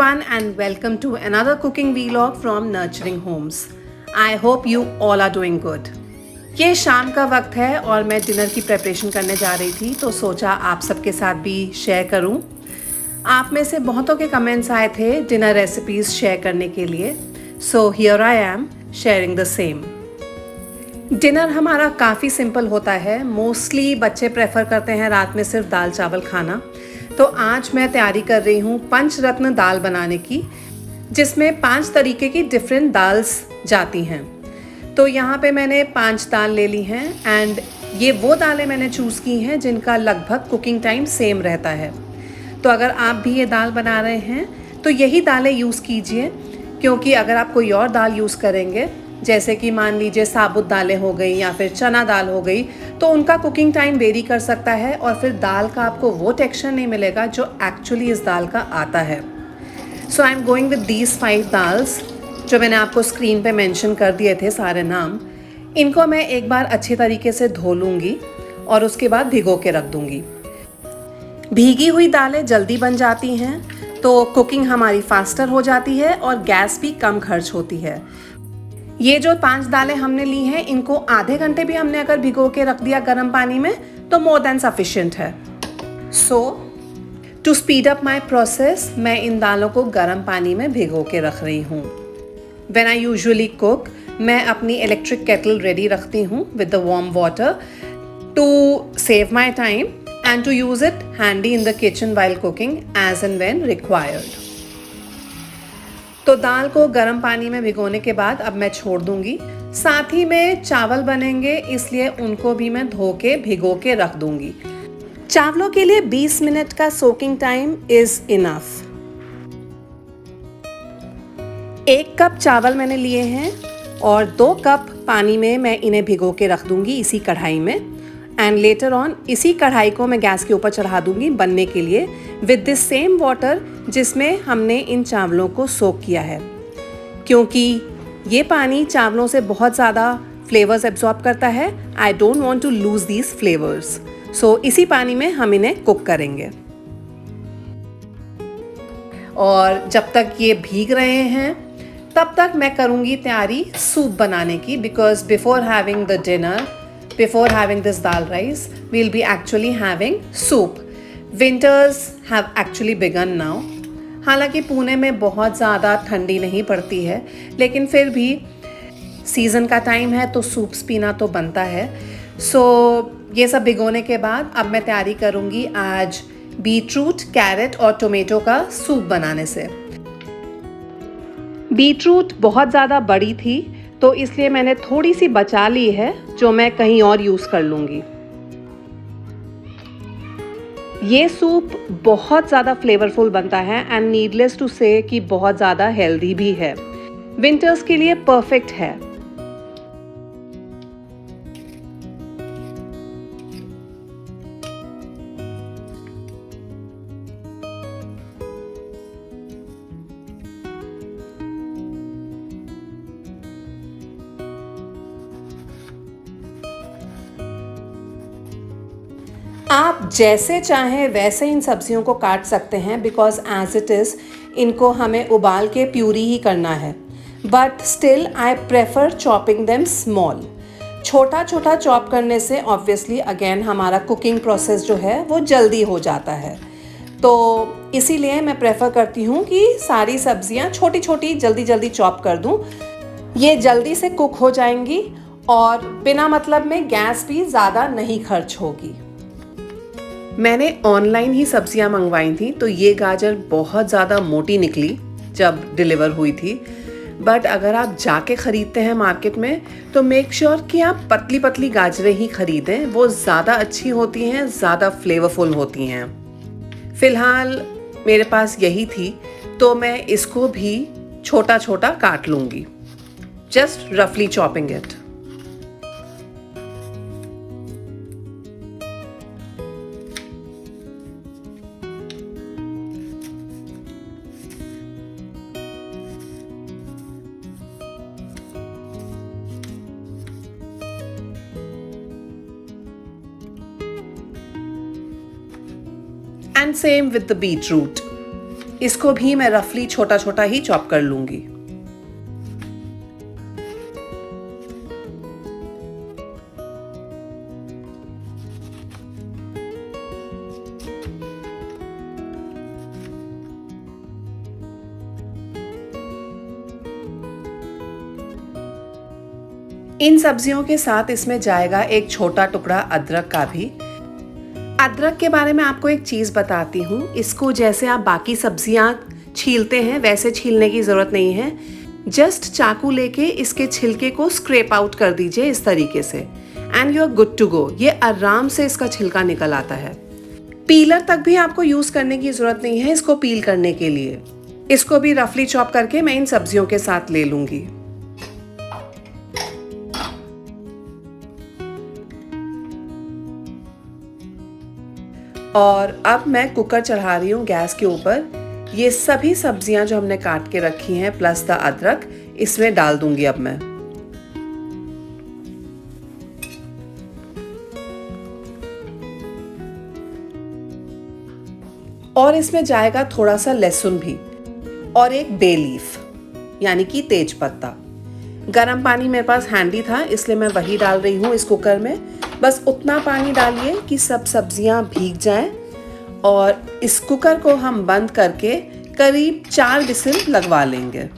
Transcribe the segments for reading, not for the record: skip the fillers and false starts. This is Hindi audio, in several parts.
everyone and welcome to another cooking vlog from Nurturing Homes. I hope you all are doing good. ये शाम का वक्त है और मैं डिनर की प्रिपरेशन करने जा रही थी तो सोचा आप सबके साथ भी शेयर करूं। आप में से बहुतों के कमेंट्स आए थे डिनर रेसिपीज़ शेयर करने के लिए, so here I am sharing the same. Dinner हमारा काफ़ी सिंपल होता है। मोस्टली बच्चे प्रेफर करते हैं रात में सिर्फ दाल चावल खाना। तो आज मैं तैयारी कर रही हूँ पंचरत्न दाल बनाने की, जिसमें 5 तरीके की डिफरेंट दाल्स जाती हैं। तो यहाँ पे मैंने 5 दाल ले ली हैं एंड ये वो दालें मैंने चूज़ की हैं जिनका लगभग कुकिंग टाइम सेम रहता है। तो अगर आप भी ये दाल बना रहे हैं तो यही दालें यूज़ कीजिए, क्योंकि अगर आप कोई और दाल यूज़ करेंगे, जैसे कि मान लीजिए साबुत दालें हो गई या फिर चना दाल हो गई, तो उनका कुकिंग टाइम वेरी कर सकता है और फिर दाल का आपको वो टेक्सचर नहीं मिलेगा जो एक्चुअली इस दाल का आता है। So I am going with these 5 dals जो मैंने आपको स्क्रीन पे मेंशन कर दिए थे सारे नाम। इनको मैं एक बार अच्छे तरीके से धो लूँगी और उसके बाद भिगो के रख दूँगी। भीगी हुई दालें जल्दी बन जाती हैं, तो कुकिंग हमारी फास्टर हो जाती है और गैस भी कम खर्च होती है। ये जो 5 दालें हमने ली हैं, इनको आधे घंटे भी हमने अगर भिगो के रख दिया गर्म पानी में तो मोर देन सफिशिएंट है। So to speed up my process, मैं इन दालों को गर्म पानी में भिगो के रख रही हूँ। व्हेन आई यूजुअली कुक, मैं अपनी इलेक्ट्रिक केटल रेडी रखती हूँ with the warm water to save my time and to use it handy in the kitchen while cooking as and when required. तो दाल को गर्म पानी में भिगोने के बाद अब मैं छोड़ दूंगी। साथ ही में चावल बनेंगे, इसलिए उनको भी मैं धो के भिगो के रख दूंगी। चावलों के लिए 20 मिनट का soaking time is enough. 1 cup चावल मैंने लिए हैं और 2 कप पानी में मैं इन्हें भिगो के रख दूंगी इसी कढ़ाई में। एंड लेटर ऑन इसी कढ़ाई को मैं गैस के ऊपर चढ़ा दूंगी बनने के लिए विद दिस सेम वाटर जिसमें हमने इन चावलों को सोक किया है, क्योंकि ये पानी चावलों से बहुत ज़्यादा फ्लेवर्स एब्जॉर्ब करता है। I don't want to lose these flavours, so इसी पानी में हम इन्हें कुक करेंगे। और जब तक ये भीग रहे हैं तब तक मैं करूँगी तैयारी सूप बनाने की, because before having the dinner, before having this dal rice, we'll be actually having soup. Winters have actually begun now. हालांकि पुणे में बहुत ज़्यादा ठंडी नहीं पड़ती है, लेकिन फिर भी सीज़न का टाइम है तो सूप्स पीना तो बनता है। सो ये सब भिगोने के बाद अब मैं तैयारी करूँगी आज बीटरूट, कैरेट और टोमेटो का सूप बनाने से। बीटरूट बहुत ज़्यादा बड़ी थी तो इसलिए मैंने थोड़ी सी बचा ली है जो मैं कहीं और यूज़ कर लूँगी। ये सूप बहुत ज़्यादा फ्लेवरफुल बनता है एंड नीडलेस टू से कि बहुत ज़्यादा हेल्दी भी है। विंटर्स के लिए परफेक्ट है। आप जैसे चाहें वैसे इन सब्जियों को काट सकते हैं, बिकॉज एज इट इज़ इनको हमें उबाल के प्यूरी ही करना है। But still I prefer chopping them small. छोटा छोटा चॉप करने से ऑब्वियसली अगेन हमारा कुकिंग प्रोसेस जो है वो जल्दी हो जाता है। तो इसीलिए मैं प्रेफर करती हूँ कि सारी सब्जियाँ छोटी छोटी जल्दी जल्दी चॉप कर दूँ। ये जल्दी से कुक हो जाएंगी और बिना मतलब में गैस भी ज़्यादा नहीं खर्च होगी। मैंने ऑनलाइन ही सब्जियां मंगवाई थी, तो ये गाजर बहुत ज़्यादा मोटी निकली जब डिलीवर हुई थी। बट अगर आप जाके ख़रीदते हैं मार्केट में तो मेक श्योर कि आप पतली पतली गाजरें ही ख़रीदें, वो ज़्यादा अच्छी होती हैं, ज़्यादा फ्लेवरफुल होती हैं। फ़िलहाल मेरे पास यही थी तो मैं इसको भी छोटा छोटा काट लूँगी, जस्ट रफली chopping it. And same with the beetroot. इसको भी मैं रफली छोटा छोटा ही चॉप कर लूंगी। इन सब्जियों के साथ इसमें जाएगा एक छोटा टुकड़ा अदरक का भी। अदरक के बारे में आपको एक चीज़ बताती हूँ, इसको जैसे आप बाकी सब्जियाँ छीलते हैं वैसे छीलने की ज़रूरत नहीं है। जस्ट चाकू लेके इसके छिलके को स्क्रैप आउट कर दीजिए इस तरीके से, and you are good to go. ये आराम से इसका छिलका निकल आता है। पीलर तक भी आपको यूज़ करने की ज़रूरत नहीं है इसको पील करने के लिए। इसको भी रफली चॉप करके मैं इन सब्जियों के साथ ले लूँगी। और अब मैं कुकर चढ़ा रही हूँ गैस के ऊपर। ये सभी सब्जियां जो हमने काट के रखी हैं प्लस द अदरक इसमें डाल दूंगी अब मैं। और इसमें जाएगा थोड़ा सा लहसुन भी और एक बे लीफ यानी कि तेज पत्ता। गरम पानी मेरे पास हैंडी था इसलिए मैं वही डाल रही हूँ इस कुकर में। बस उतना पानी डालिए कि सब सब्जियां भीग जाएं और इस कुकर को हम बंद करके करीब 4 विसिल लगवा लेंगे।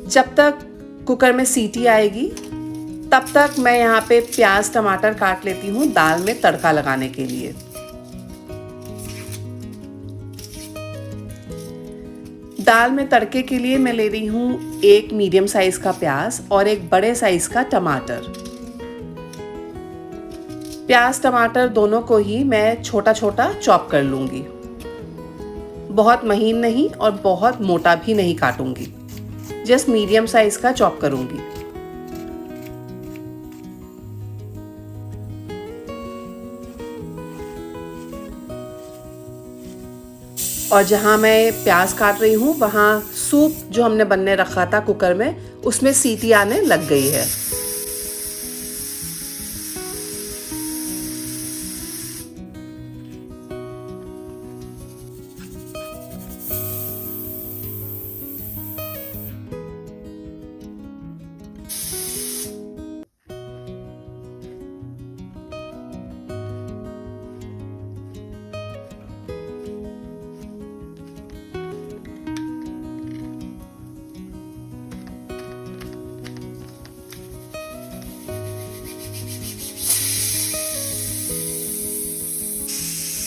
जब तक कुकर में सीटी आएगी तब तक मैं यहाँ पे प्याज टमाटर काट लेती हूँ दाल में तड़का लगाने के लिए। दाल में तड़के के लिए मैं ले रही हूँ एक मीडियम साइज का प्याज और एक बड़े साइज का टमाटर। प्याज टमाटर दोनों को ही मैं छोटा छोटा चॉप कर लूंगी। बहुत महीन नहीं और बहुत मोटा भी नहीं काटूंगी, जस्ट मीडियम साइज का चॉप करूंगी। और जहाँ मैं प्याज काट रही हूँ वहाँ सूप जो हमने बनने रखा था कुकर में उसमें सीटी आने लग गई है।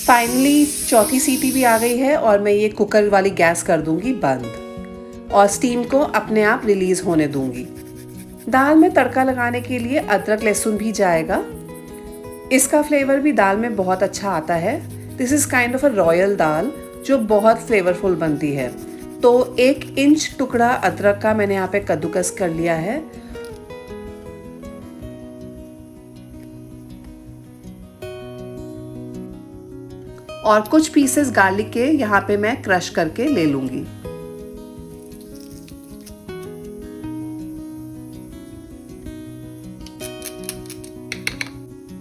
फाइनली चौथी सीटी भी आ गई है और मैं ये कुकर वाली गैस कर दूंगी बंद और स्टीम को अपने आप रिलीज होने दूंगी। दाल में तड़का लगाने के लिए अदरक लहसुन भी जाएगा। इसका फ्लेवर भी दाल में बहुत अच्छा आता है। This is kind of a royal dal जो बहुत फ्लेवरफुल बनती है। तो 1 इंच टुकड़ा अदरक का मैंने यहाँ पे कद्दूकस कर लिया है। और कुछ पीसेस गार्लिक के यहाँ पे मैं क्रश करके ले लूंगी।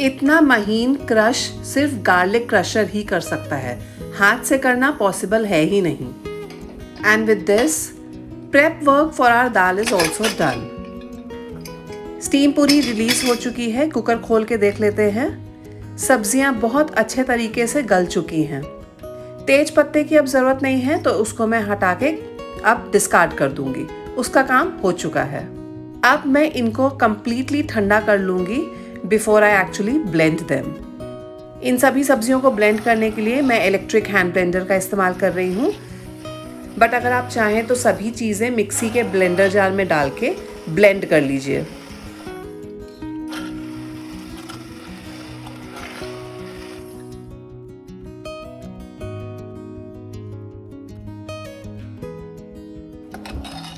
इतना महीन क्रश सिर्फ गार्लिक क्रशर ही कर सकता है, हाथ से करना पॉसिबल है ही नहीं। And with this prep work for our dal is also done. Steam पूरी रिलीज हो चुकी है। कुकर खोल के देख लेते हैं। सब्जियां बहुत अच्छे तरीके से गल चुकी हैं। तेज पत्ते की अब ज़रूरत नहीं है तो उसको मैं हटा के अब डिस्कार्ड कर दूंगी। उसका काम हो चुका है। अब मैं इनको कम्प्लीटली ठंडा कर लूंगी before I actually blend them. इन सभी सब्जियों को ब्लेंड करने के लिए मैं इलेक्ट्रिक हैंड ब्लेंडर का इस्तेमाल कर रही हूँ। बट अगर आप चाहें तो सभी चीज़ें मिक्सी के ब्लेंडर जार में डाल के ब्लेंड कर लीजिए।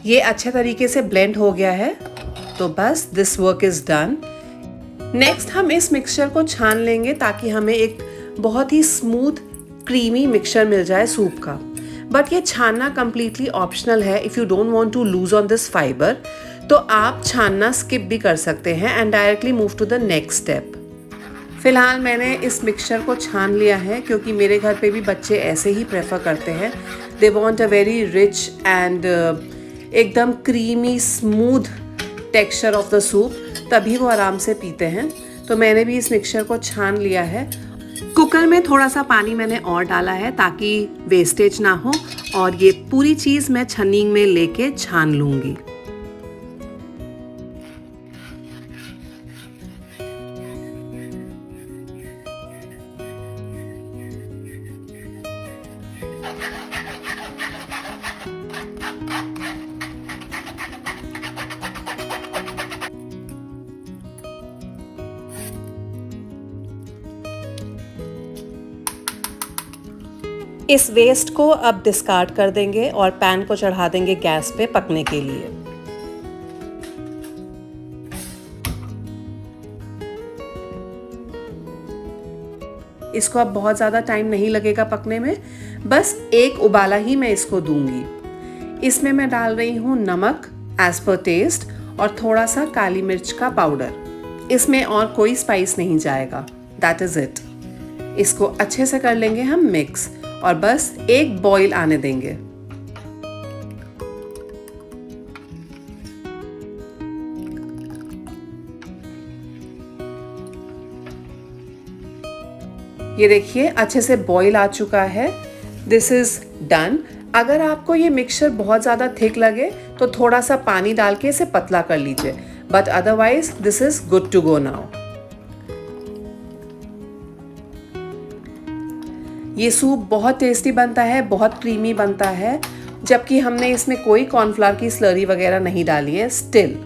ये अच्छे तरीके से ब्लेंड हो गया है तो बस this work is done. Next हम इस मिक्सचर को छान लेंगे ताकि हमें एक बहुत ही स्मूथ क्रीमी मिक्सचर मिल जाए सूप का। बट ये छानना कम्प्लीटली ऑप्शनल है। If you don't want to lose on this fibre तो आप छानना स्किप भी कर सकते हैं and directly move to the next step. फ़िलहाल मैंने इस मिक्सचर को छान लिया है क्योंकि मेरे घर पे भी बच्चे ऐसे ही प्रेफर करते हैं। They want a very rich and एकदम creamy smooth texture of the soup, तभी वो आराम से पीते हैं। तो मैंने भी इस मिक्सचर को छान लिया है। कुकर में थोड़ा सा पानी मैंने और डाला है ताकि वेस्टेज ना हो, और ये पूरी चीज़ मैं छन्नी में लेके छान लूँगी। इस वेस्ट को अब डिस्कार्ड कर देंगे और पैन को चढ़ा देंगे गैस पे पकने के लिए। इसको अब बहुत ज़्यादा टाइम नहीं लगेगा पकने में, बस एक उबाला ही मैं इसको दूंगी। इसमें मैं डाल रही हूँ नमक एज पर टेस्ट और थोड़ा सा काली मिर्च का पाउडर। इसमें और कोई स्पाइस नहीं जाएगा, दैट इज़ इट। इसको अच्छे से कर लेंगे हम मिक्स और बस एक बॉईल आने देंगे। ये देखिए अच्छे से बॉईल आ चुका है। This is done. अगर आपको ये मिक्सचर बहुत ज़्यादा थिक लगे तो थोड़ा सा पानी डाल के इसे पतला कर लीजिए, but otherwise this is good to go now. ये सूप बहुत टेस्टी बनता है, बहुत क्रीमी बनता है, जबकि हमने इसमें कोई कॉर्नफ्लावर की स्लरी वगैरह नहीं डाली है। स्टिल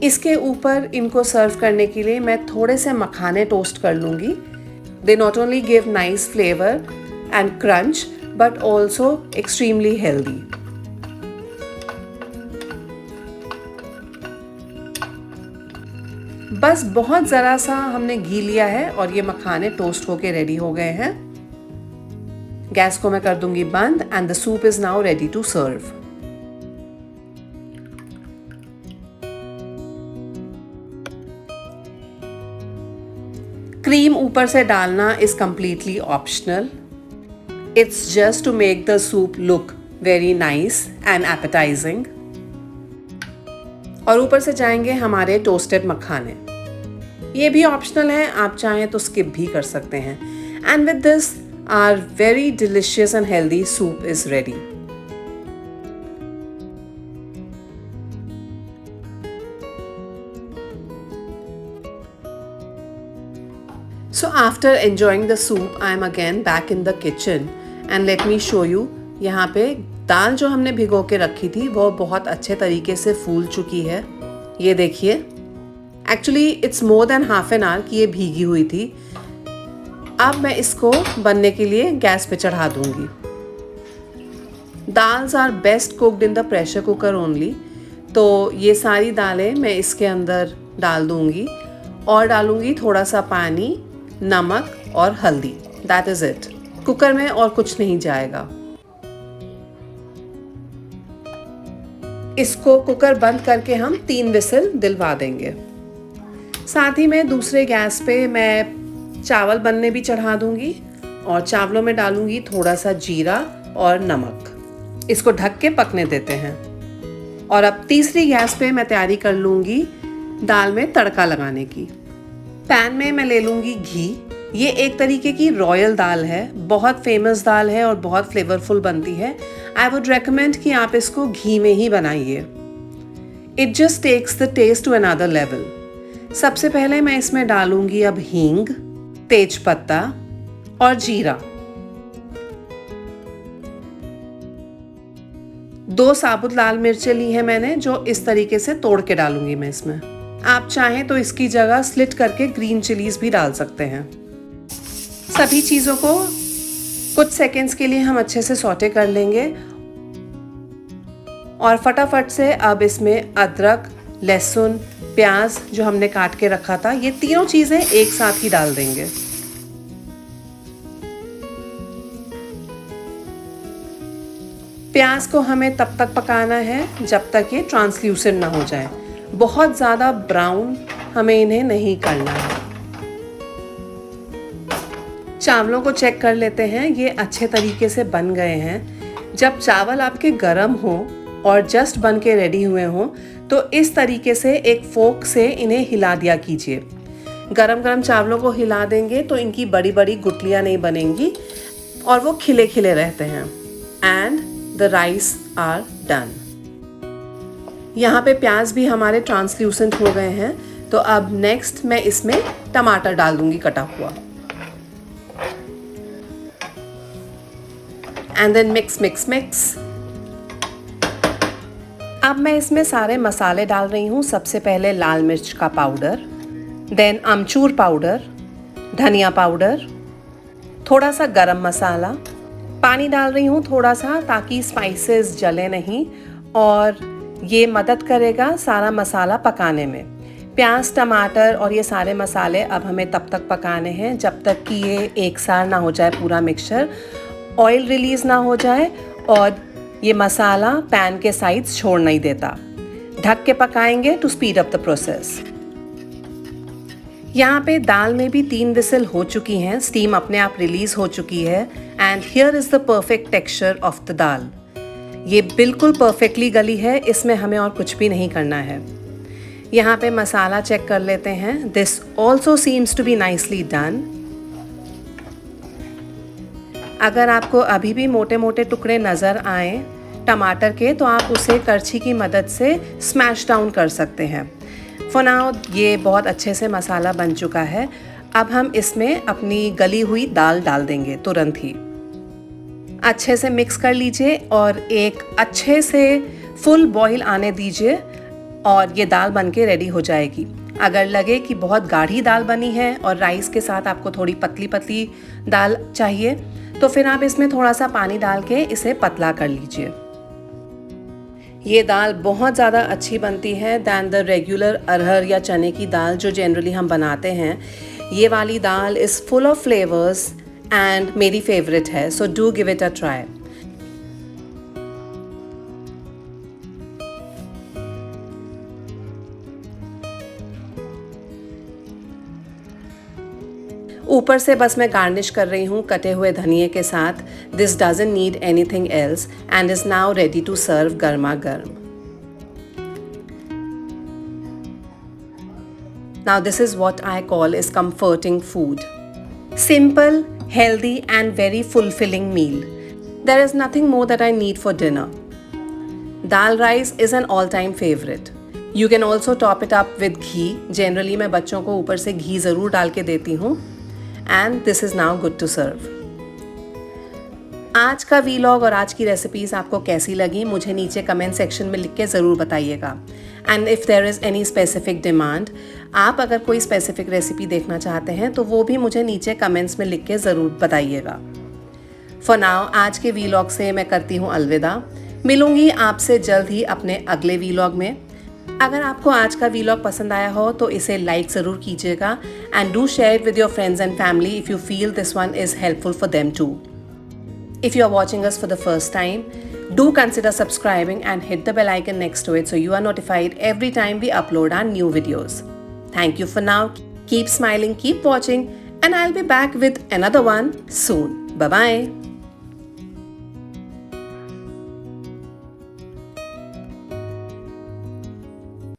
इसके ऊपर इनको सर्व करने के लिए मैं थोड़े से मखाने टोस्ट कर लूँगी। They not only give nice flavour and crunch but also extremely healthy. बस बहुत ज़रा सा हमने घी लिया है और ये मखाने टोस्ट होके रेडी हो गए हैं। गैस को मैं कर दूंगी बंद and the soup is now ready to serve. Cream ऊपर से डालना is completely optional. It's just to make the soup look very nice and appetising. और ऊपर से जाएंगे हमारे टोस्टेड मखाने। ये भी ऑप्शनल है, आप चाहें तो स्किप भी कर सकते हैं। And with this our very delicious and healthy soup is ready. So after enjoying the soup, I am again back in the kitchen and let me show you। यहाँ पे दाल जो हमने भिगो के रखी थी वो बहुत अच्छे तरीके से फूल चुकी है। ये देखिए, actually it's more than half an hour कि ये भीगी हुई थी। अब मैं इसको बनने के लिए गैस पे चढ़ा दूंगी। Dals are best cooked in the pressure cooker only. तो ये सारी दालें मैं इसके अंदर डाल दूंगी और डालूंगी थोड़ा सा पानी, नमक और हल्दी। That is it. कुकर में और कुछ नहीं जाएगा। इसको कुकर बंद करके हम 3 विसल दिलवा देंगे। साथ ही में दूसरे गैस पे मैं चावल बनने भी चढ़ा दूंगी और चावलों में डालूंगी थोड़ा सा जीरा और नमक। इसको ढक के पकने देते हैं। और अब तीसरी गैस पे मैं तैयारी कर लूंगी दाल में तड़का लगाने की। पैन में मैं ले लूंगी घी। ये एक तरीके की रॉयल दाल है, बहुत फेमस दाल है और बहुत फ्लेवरफुल बनती है। आई वुड रेकमेंड कि आप इसको घी में ही बनाइए। It just takes the taste to another level. सबसे पहले मैं इसमें डालूंगी अब हींग, तेज पत्ता और जीरा। 2 साबुत लाल मिर्चें ली हैं मैंने, जो इस तरीके से तोड़ के डालूंगी मैं इसमें। आप चाहें तो इसकी जगह स्लिट करके ग्रीन चिलीज भी डाल सकते हैं। सभी चीज़ों को कुछ सेकेंड्स के लिए हम अच्छे से सौटे कर लेंगे और फटाफट से अब इसमें अदरक, लहसुन, प्याज जो हमने काट के रखा था, ये तीनों चीज़ें एक साथ ही डाल देंगे। प्याज को हमें तब तक पकाना है जब तक ये ट्रांसल्यूसेंट ना हो जाए। बहुत ज़्यादा ब्राउन हमें इन्हें नहीं करना है। चावलों को चेक कर लेते हैं, ये अच्छे तरीके से बन गए हैं। जब चावल आपके गरम हो और जस्ट बन के रेडी हुए हों तो इस तरीके से एक फोक से इन्हें हिला दिया कीजिए। गरम गरम चावलों को हिला देंगे तो इनकी बड़ी बड़ी गुठलियाँ नहीं बनेंगी और वो खिले खिले रहते हैं। And the rice are done. यहाँ पे प्याज भी हमारे ट्रांसल्यूसेंट हो गए हैं, तो अब नेक्स्ट मैं इसमें टमाटर डाल दूंगी कटा हुआ। And then mix mix mix. अब मैं इसमें सारे मसाले डाल रही हूँ। सबसे पहले लाल मिर्च का पाउडर, देन अमचूर पाउडर, धनिया पाउडर, थोड़ा सा गरम मसाला। पानी डाल रही हूँ थोड़ा सा ताकि स्पाइसेस जले नहीं और ये मदद करेगा सारा मसाला पकाने में। प्याज, टमाटर और ये सारे मसाले अब हमें तब तक पकाने हैं जब तक कि ये एक सार ना हो जाए पूरा मिक्सचर, ऑयल रिलीज़ ना हो जाए और ये मसाला पैन के साइड्स छोड़ नहीं देता। ढक के पकाएंगे to speed up the process. यहाँ पे दाल में भी 3 विसल हो चुकी हैं, स्टीम अपने आप रिलीज हो चुकी है। And here is the perfect texture of the dal. ये बिल्कुल परफेक्टली गली है, इसमें हमें और कुछ भी नहीं करना है। यहाँ पे मसाला चेक कर लेते हैं। This also seems to be nicely done. अगर आपको अभी भी मोटे मोटे टुकड़े नज़र आए टमाटर के तो आप उसे करछी की मदद से स्मैश डाउन कर सकते हैं। फॉर नाउ ये बहुत अच्छे से मसाला बन चुका है। अब हम इसमें अपनी गली हुई दाल डाल देंगे तुरंत ही। अच्छे से मिक्स कर लीजिए और एक अच्छे से फुल बॉईल आने दीजिए और ये दाल बन के रेडी हो जाएगी। अगर लगे कि बहुत गाढ़ी दाल बनी है और राइस के साथ आपको थोड़ी पतली पतली दाल चाहिए तो फिर आप इसमें थोड़ा सा पानी डाल के इसे पतला कर लीजिए। ये दाल बहुत ज़्यादा अच्छी बनती है दैन द रेगुलर अरहर या चने की दाल जो जनरली हम बनाते हैं। ये वाली दाल is full of flavours and मेरी फेवरेट है, so do give it a try. ऊपर से बस मैं गार्निश कर रही हूँ कटे हुए धनिए के साथ। This doesn't need anything else and is now ready to serve गर्मा गर्म। Now this is what I call is comforting food. Simple, healthy and very fulfilling meal. There is nothing more that I need for dinner. Dal rice is an all-time favorite. You can also top it up with ghee. Generally मैं बच्चों को ऊपर से घी ज़रूर डाल के देती हूँ। And this is now good to serve. आज का वीलॉग और आज की रेसिपीज़ आपको कैसी लगी मुझे नीचे कमेंट सेक्शन में लिख के ज़रूर बताइएगा। And if there is any specific demand, आप अगर कोई स्पेसिफिक रेसिपी देखना चाहते हैं तो वो भी मुझे नीचे कमेंट्स में लिख के ज़रूर बताइएगा। फॉर नाउ आज के वीलॉग से मैं करती हूँ अलविदा। मिलूँगी आपसे जल्द ही अपने अगले वीलॉग में। अगर आपको आज का वीलॉग पसंद आया हो तो इसे लाइक ज़रूर कीजिएगा and do share it with your friends and family if you feel this one is helpful for them too. If you are watching us for the first time, do consider subscribing and hit the bell icon next to it so you are notified every time we upload our new videos. Thank you for now. Keep smiling, keep watching, and I'll be back with another one soon. Bye-bye.